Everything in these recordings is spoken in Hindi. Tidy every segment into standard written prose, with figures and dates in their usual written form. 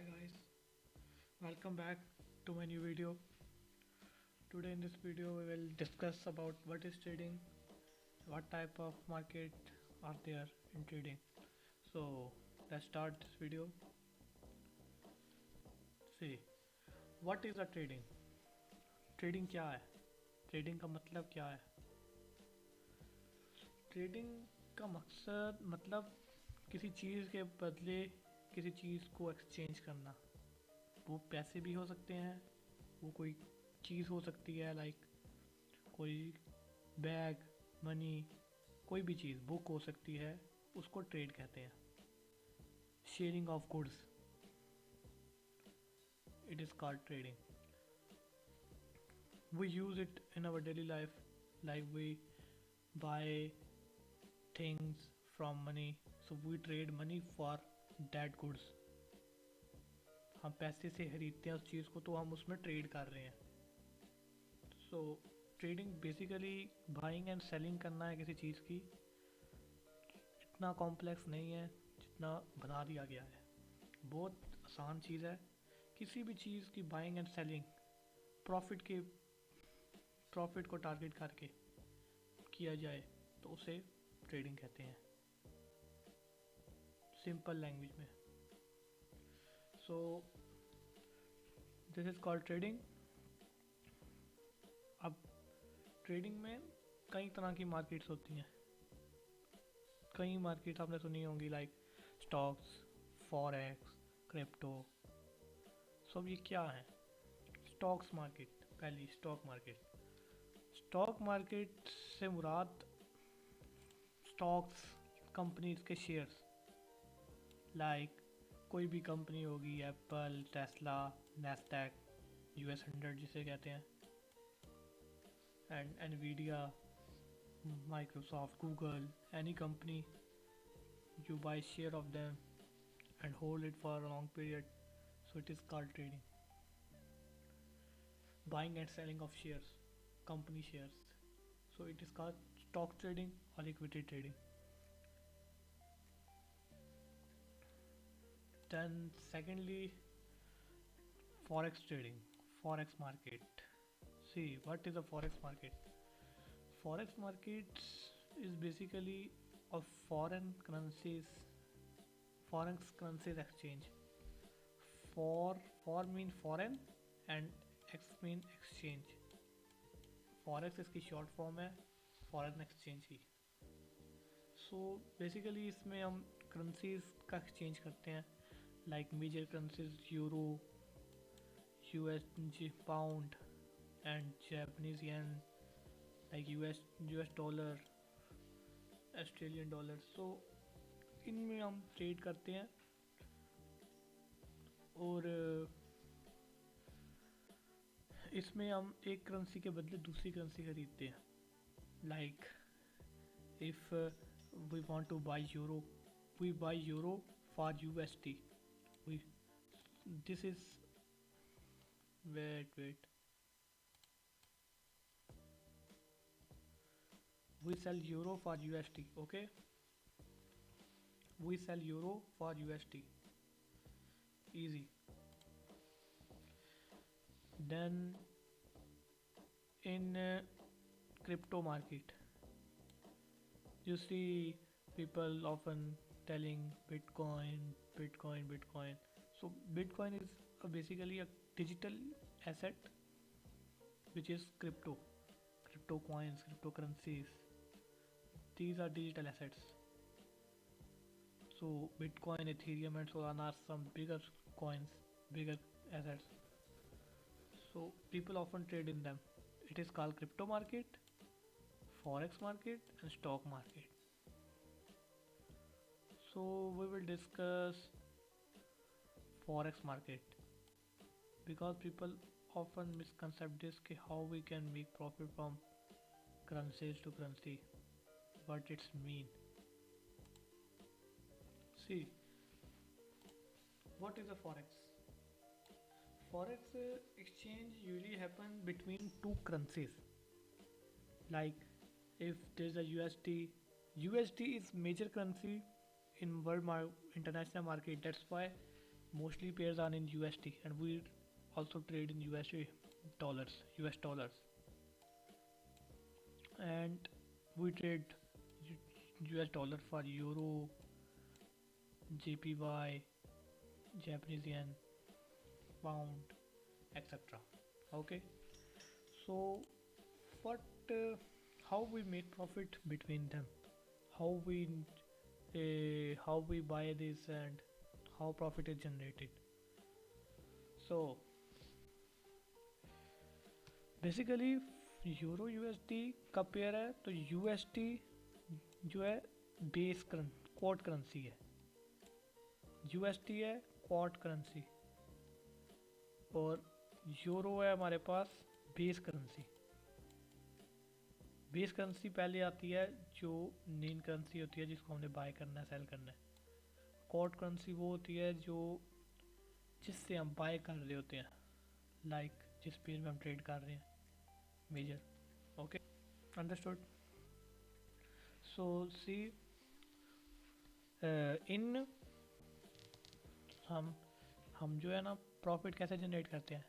guys, welcome back to my new video. Today in this video we will discuss about what is trading, what type of market are there in trading. So let's start this video. See, what is a trading? Trading क्या है? ट्रेडिंग का मतलब क्या है? ट्रेडिंग का मकसद मतलब किसी चीज़ के बदले किसी चीज़ को एक्सचेंज करना। वो पैसे भी हो सकते हैं, वो कोई चीज़ हो सकती है, लाइक कोई बैग, मनी, कोई भी चीज़, बुक हो सकती है, उसको ट्रेड कहते हैं। Sharing of goods, it is called trading. We use it in our daily life, like we buy things from money, so we trade money for that goods. हम पैसे से खरीदते हैं उस चीज़ को, तो हम उसमें ट्रेड कर रहे हैं. सो trading basically buying and selling करना है किसी चीज़ की. इतना कॉम्प्लेक्स नहीं है जितना बना दिया गया है. बहुत आसान चीज़ है. किसी भी चीज़ की बाइंग एंड सेलिंग प्रॉफिट को टारगेट करके किया जाए तो उसे ट्रेडिंग कहते हैं, सिंपल लैंग्वेज में. So this is called trading. अब ट्रेडिंग में कई तरह की मार्केट्स होती हैं. कई मार्केट आपने सुनी होंगी, लाइक स्टॉक्स, फॉरेक्स, क्रिप्टो. सब ये क्या है? Stocks market. पहली स्टॉक मार्केट. स्टॉक मार्केट से मुराद स्टॉक्स, कंपनीज के शेयर्स, लाइक कोई भी कंपनी होगी, एप्पल, टेस्ला, नैस्डैक, US 100 जिसे कहते हैं, and Nvidia, Microsoft, Google, any company. You buy share of them and hold it for a long period, so it is called trading. Buying and selling of shares, company shares, so it is called stock trading or equity trading. Then secondly, forex trading, forex market. See, what is a forex market? Forex market is basically a foreign currencies exchange. For mean foreign and ex mean exchange. Forex इसकी शॉर्ट फॉर्म है फॉरेन एक्सचेंज की. सो बेसिकली इसमें हम करेंसीज का एक्सचेंज करते हैं, like major currencies euro, US pound and Japanese yen, like US dollar, Australian dollar. So इनमें हम ट्रेड करते हैं. और इसमें हम एक करेंसी के बदले दूसरी करेंसी खरीदते हैं. Like if we want to buy euro, we buy euro for USD. We this is wait we sell euro for USD. Okay, we sell euro for USD. Easy. Then in crypto market, you see people often telling Bitcoin. So Bitcoin is basically a digital asset which is crypto coins, cryptocurrencies. These are digital assets. So Bitcoin, Ethereum, and Solana are some bigger coins, bigger assets. So people often trade in them. It is called crypto market, forex market, and stock market. So we will discuss forex market because people often misconcept this कि how we can make profit from currencies to currency, what it's mean. See, what is a forex? Forex exchange usually happen between two currencies. Like if there's a USD is major currency in international market. That's why mostly pairs are in USD, and we also trade in US dollars, and we trade US dollar for euro, JPY, Japanese yen, pound, etc. Okay, so what, how we make profit between them, how we how we buy this, and how profit is generated. So basically euro USD का पेयर है, तो यूएसडी जो है बेस क्वाड करेंसी है, यूएसडी है क्वाड करेंसी, और यूरो है हमारे पास बेस करेंसी। बेस करेंसी पहले आती है जो मेन करेंसी होती है जिसको हमने बाय करना है, सेल करना है। क्वाड करेंसी वो होती है जो जिससे हम बाय कर रहे होते हैं, लाइक जिस पेयर में हम ट्रेड कर रहे हैं, major. Okay, understood. So see इन हम जो है ना प्रॉफिट कैसे जनरेट करते हैं,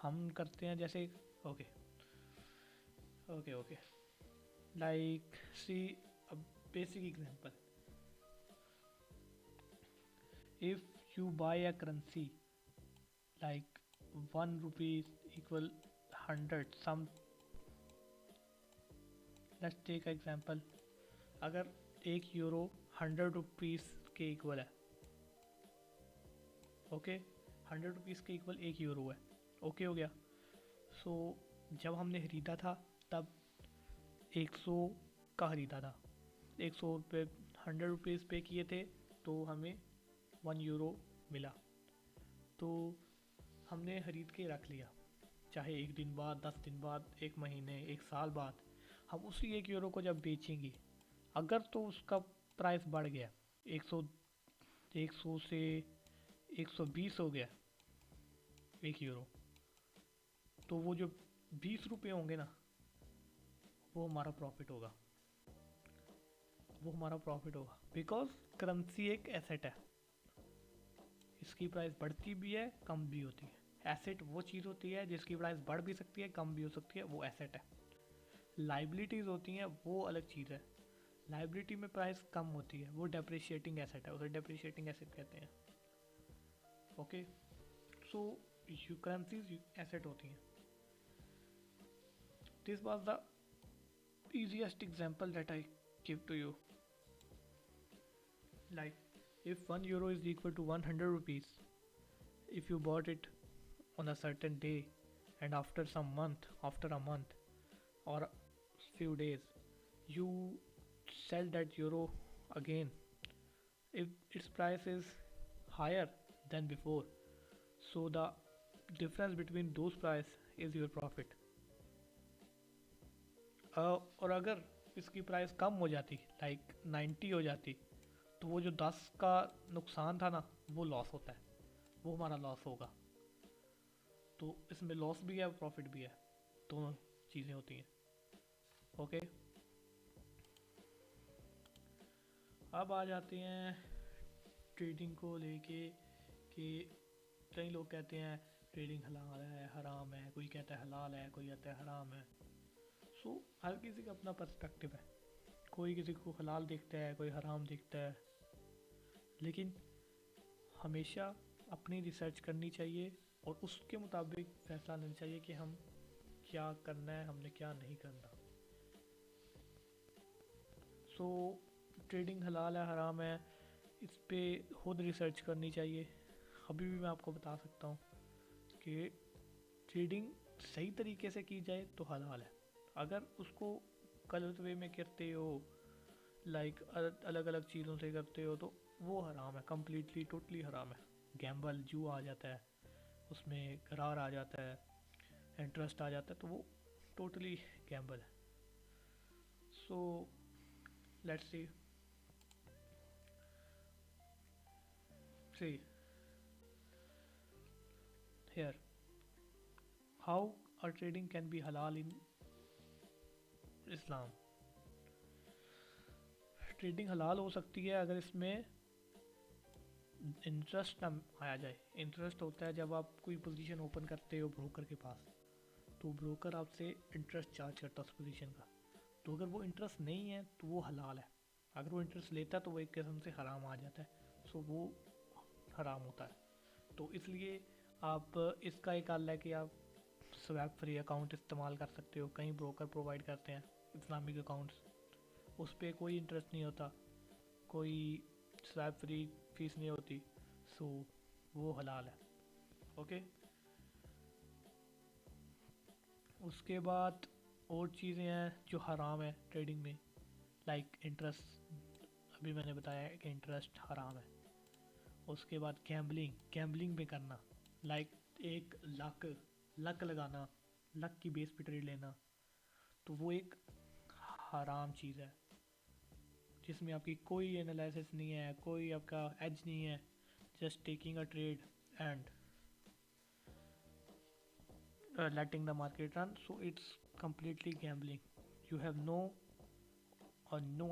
हम करते हैं जैसे okay okay okay like see a basic example, if you buy a currency like 1 rupees equal 100 some, let's take example, अगर 1 यूरो 100 रुपीज़ के इक्वल है, ओके 100 रुपीज़ के इक्वल 1 यूरो है, ओके हो गया। सो जब हमने खरीदा था तब 100 का खरीदा था, 100 रुपये 100 रुपीज़ पे किए थे, तो हमें 1 यूरो मिला। तो हमने खरीद के रख लिया, चाहे 1 दिन बाद, 10 दिन बाद, 1 महीने, 1 साल बाद, हम उसी 1 यूरो को जब बेचेंगे, अगर तो उसका प्राइस बढ़ गया, 100 से 120 हो गया 1 यूरो, तो वो जो 20 रुपये होंगे ना, वो हमारा प्रॉफिट होगा, वो हमारा प्रॉफिट होगा। बिकॉज करेंसी एक एसेट है, इसकी प्राइस बढ़ती भी है, कम भी होती है। एसेट वो चीज़ होती है जिसकी प्राइस बढ़ भी सकती है, कम भी हो सकती है, वो एसेट है। लाइबिलिटीज़ होती हैं, वो अलग चीज़ है। लाइबिलिटी में प्राइस कम होती है, वो डेप्रिशिएटिंग एसेट है, उसे डेप्रिशिएटिंग एसेट कहते हैं। ओके, सो करेंसीज एसेट होती हैं। This was the easiest example that I give to you. Like, if 1 euro is equal to 100 rupees, if you bought it on a certain day, and after a month or few days, you sell that euro again, if its price is higher than before, so the difference between those price is your profit. और अगर इसकी प्राइस कम हो जाती, लाइक 90 हो जाती, तो वो जो 10 का नुकसान था ना, वो लॉस होता है, वो हमारा लॉस होगा। तो इसमें लॉस भी है, प्रॉफिट भी है, दोनों चीज़ें होती हैं। ओके, अब आ जाते हैं ट्रेडिंग को लेके कि कई लोग कहते हैं ट्रेडिंग हलाल है, हराम है, कोई कहता है हलाल है, कोई कहता है हराम है। सो हर किसी का अपना पर्सपेक्टिव है, कोई किसी को हलाल दिखता है, कोई हराम दिखता है, लेकिन हमेशा अपनी रिसर्च करनी चाहिए और उसके मुताबिक फैसला लेना चाहिए कि हम क्या करना है, हमने क्या नहीं करना। सो ट्रेडिंग हलाल है, हराम है, इस पे खुद रिसर्च करनी चाहिए। अभी भी मैं आपको बता सकता हूँ कि ट्रेडिंग सही तरीके से की जाए तो हलाल है, अगर उसको गलत वे में करते हो, लाइक अलग अलग चीज़ों से करते हो, तो वो हराम है, कम्प्लीटली टोटली हराम है। गैम्बल जुआ आ जाता है, उसमें करार आ जाता है, इंटरेस्ट आ जाता है, तो वो टोटली गैम्बल है। So let's see here how a trading can be halal in Islam. Trading हलाल हो सकती है अगर इसमें इंटरेस्ट ना आया जाए। इंटरेस्ट होता है जब आप कोई पोजीशन ओपन करते हो ब्रोकर के पास, तो ब्रोकर आपसे इंटरेस्ट चार्ज करता है उस पोजीशन का। तो अगर वो इंटरेस्ट नहीं है तो वो हलाल है, अगर वो इंटरेस्ट लेता है तो वो एक किस्म से हराम आ जाता है। सो वो हराम होता है। तो इसलिए आप इसका एक हल है कि आप स्वैप फ्री अकाउंट इस्तेमाल कर सकते हो। कई ब्रोकर प्रोवाइड करते हैं इस्लामिक अकाउंट्स, उस पर कोई इंटरेस्ट नहीं होता, कोई स्वैप फ्री फीस नहीं होती। सो वो हलाल है। ओके, उसके बाद और चीज़ें हैं जो हराम है ट्रेडिंग में, लाइक इंटरेस्ट। अभी मैंने बताया है कि इंटरेस्ट हराम है। उसके बाद गैम्बलिंग में करना, लाइक एक लक लगाना, लक की बेस पे ट्रेड लेना, तो वो एक हराम चीज़ है जिसमें आपकी कोई एनालिसिस नहीं है, कोई आपका एज नहीं है, just taking a trade and letting the market run. So it's completely gambling. You have no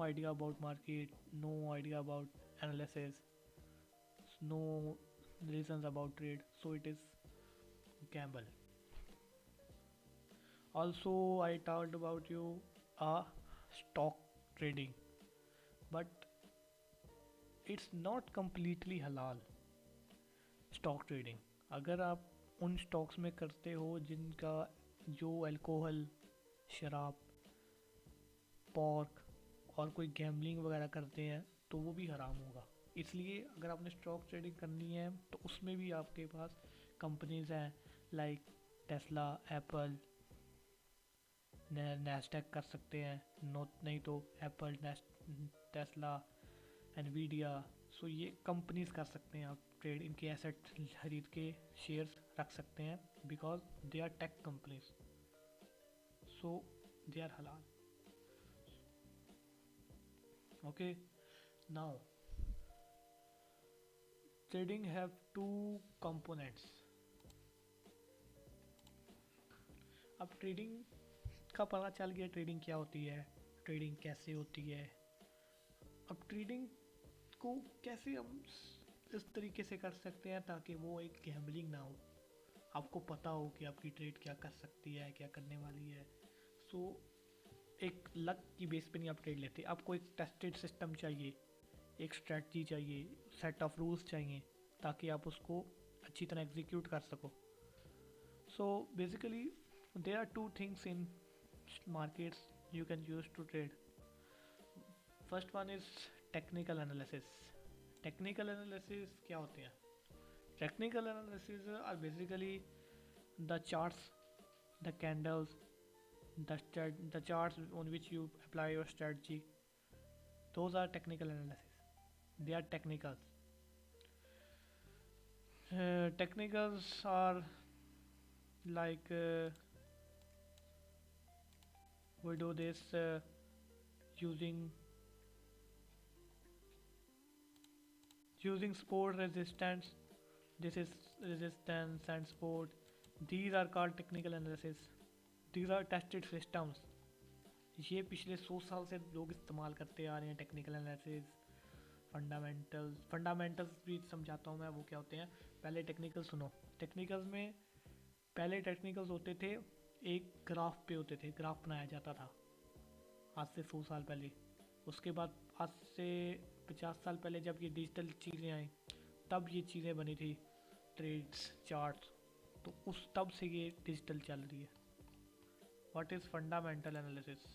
idea about market, no idea about analysis, no reasons about trade, so it is gamble. Also I talked about you stock trading, but it's not completely halal stock trading। अगर आप उन स्टॉक्स में करते हो जिनका जो अल्कोहल, शराब, पॉर्क और कोई गैम्बलिंग वगैरह करते हैं तो वो भी हराम होगा। इसलिए अगर आपने स्टॉक ट्रेडिंग करनी है तो उसमें भी आपके पास कंपनीज हैं लाइक टेस्ला, एप्पल, नैस्डैक कर सकते हैं, नो नहीं तो एप्पल, टेस्ला, एनवीडिया। सो ये कंपनीज कर सकते हैं आप ट्रेड, इनके एसेट खरीद के शेयर्स रख सकते हैं, because they are tech companies, so they are हलाल। Okay, now trading have two components। अब ट्रेडिंग का पता चल गया ट्रेडिंग क्या होती है, ट्रेडिंग कैसे होती है। अब ट्रेडिंग को कैसे हम इस तरीके से कर सकते हैं ताकि वो एक गैम्बलिंग ना हो, आपको पता हो कि आपकी ट्रेड क्या कर सकती है, क्या करने वाली है। सो एक लक की बेस पे नहीं आप ट्रेड लेते, आपको एक टेस्टेड सिस्टम चाहिए, एक स्ट्रेटजी चाहिए, सेट ऑफ रूल्स चाहिए ताकि आप उसको अच्छी तरह एग्जीक्यूट कर सको। So basically there are two things in markets you can use to trade. First one is technical analysis। technical analysis क्या होते हैं? Technical analysis are basically the charts, the candles, the charts on which you apply your strategy. Those are technical analysis, they are technicals। Technicals are like we do this using support resistance, this is resistance and support, these are called technical analysis, these are tested systems। ये पिछले 100 साल से लोग इस्तेमाल करते आ रहे हैं टेक्निकल एनालिसिस। फंडामेंटल्स भी समझाता हूँ मैं वो क्या होते हैं। पहले टेक्निकल सुनो। टेक्निकल्स में पहले टेक्निकल्स होते थे, एक ग्राफ पे होते थे, ग्राफ बनाया जाता था आज से 100 साल पहले। उसके बाद आज से 50 साल पहले जब ये डिजिटल चीज़ें आई तब ये चीज़ें बनी थी, ट्रेड्स, चार्ट्स। तो उस तब से ये डिजिटल चल रही है। What is fundamental analysis?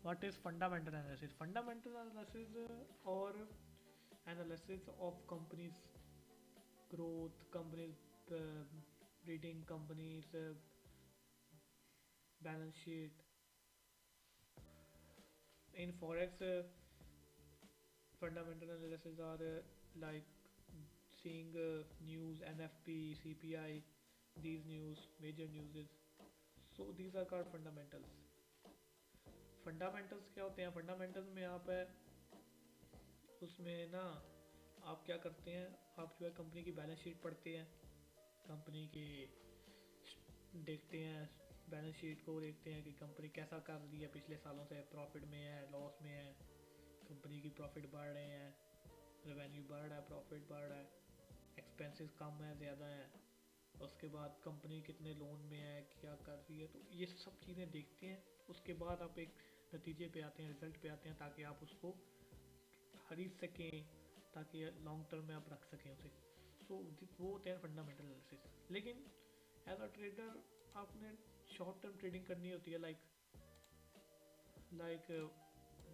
What is fundamental analysis? Fundamental analysis or analysis of companies growth, companies reading companies balance sheet. In forex fundamental analysis are like seeing news, NFP, CPI, these news, major newses. So these are called fundamentals। Fundamentals क्या होते हैं? फंडामेंटल्स में आप उसमें ना आप क्या करते हैं, आप जो है कंपनी की बैलेंस शीट पढ़ते हैं, कंपनी की देखते हैं बैलेंस शीट को देखते हैं कि कंपनी कैसा कर रही है पिछले सालों से, प्रॉफिट में है, लॉस में है, कंपनी की प्रॉफिट बढ़ रहे हैं, रेवेन्यू बढ़ रहा है, प्रॉफिट बढ़ रहा है, एक्सपेंसेस कम है ज़्यादा है, उसके बाद कंपनी कितने लोन में है, क्या कर रही है। तो ये सब चीज़ें देखते हैं, उसके बाद आप एक नतीजे पे आते हैं, रिजल्ट पे आते हैं, ताकि आप उसको खरीद सकें, ताकि लॉन्ग टर्म में आप रख सकें उसे। सो वो होते हैं फंडामेंटल एनालिसिस। लेकिन एज अ ट्रेडर आपने शॉर्ट टर्म ट्रेडिंग करनी होती है, like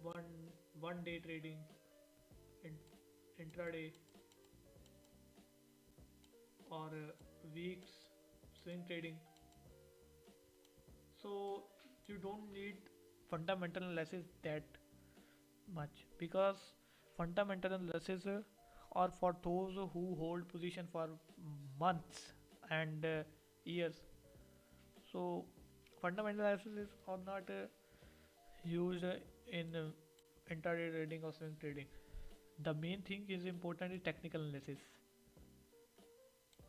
one one day trading, intraday, और weeks swing trading. So you don't need fundamental analysis that much, because fundamental analysis are for those who hold position for months and years. So fundamental analysis is are not used in intraday trading or swing trading. The main thing is important is technical analysis.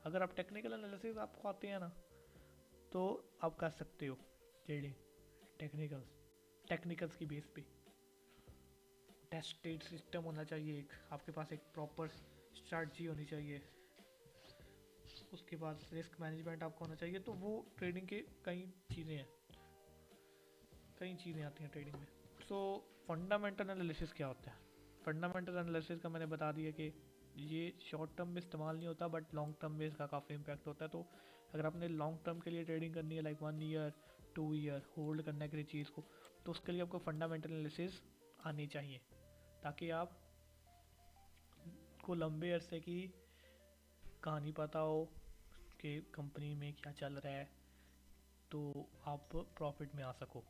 अगर आप टेक्निकल एनालिसिस आपको आते हैं ना, तो आप कर सकते हो ट्रेडिंग टेक्निकल्स की बेस पे। टेस्टेड सिस्टम होना चाहिए, एक आपके पास एक प्रॉपर स्ट्रैटेजी होनी चाहिए, उसके बाद रिस्क मैनेजमेंट आपको होना चाहिए। तो वो ट्रेडिंग के कई चीज़ें हैं, कई चीज़ें आती हैं ट्रेडिंग में। सो फंडामेंटल एनालिसिस क्या होता है? फंडामेंटल एनालिसिस का मैंने बता दिया कि ये शॉर्ट टर्म में इस्तेमाल नहीं होता, बट लॉन्ग टर्म में इसका काफ़ी इम्पैक्ट होता है। तो अगर आपने लॉन्ग टर्म के लिए ट्रेडिंग करनी है, लाइक 1 ईयर 2 ईयर होल्ड करना है किसी चीज़ को, तो उसके लिए आपको फंडामेंटल एनालिसिस आनी चाहिए, ताकि आप को लंबे अरसे की कहानी पता हो कि कंपनी में क्या चल रहा है, तो आप प्रॉफिट में आ सको,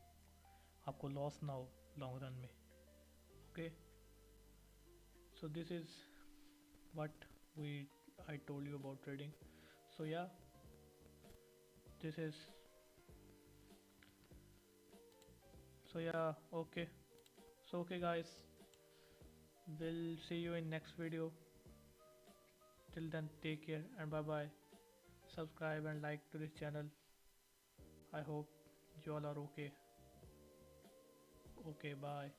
आपको लॉस ना हो लॉन्ग रन में। Okay, so this is what we I told you about trading. So yeah, this is so yeah, okay. So okay guys, we'll see you in next video. Till then, take care and bye bye. Subscribe and like to this channel. I hope you all are okay. Okay, bye.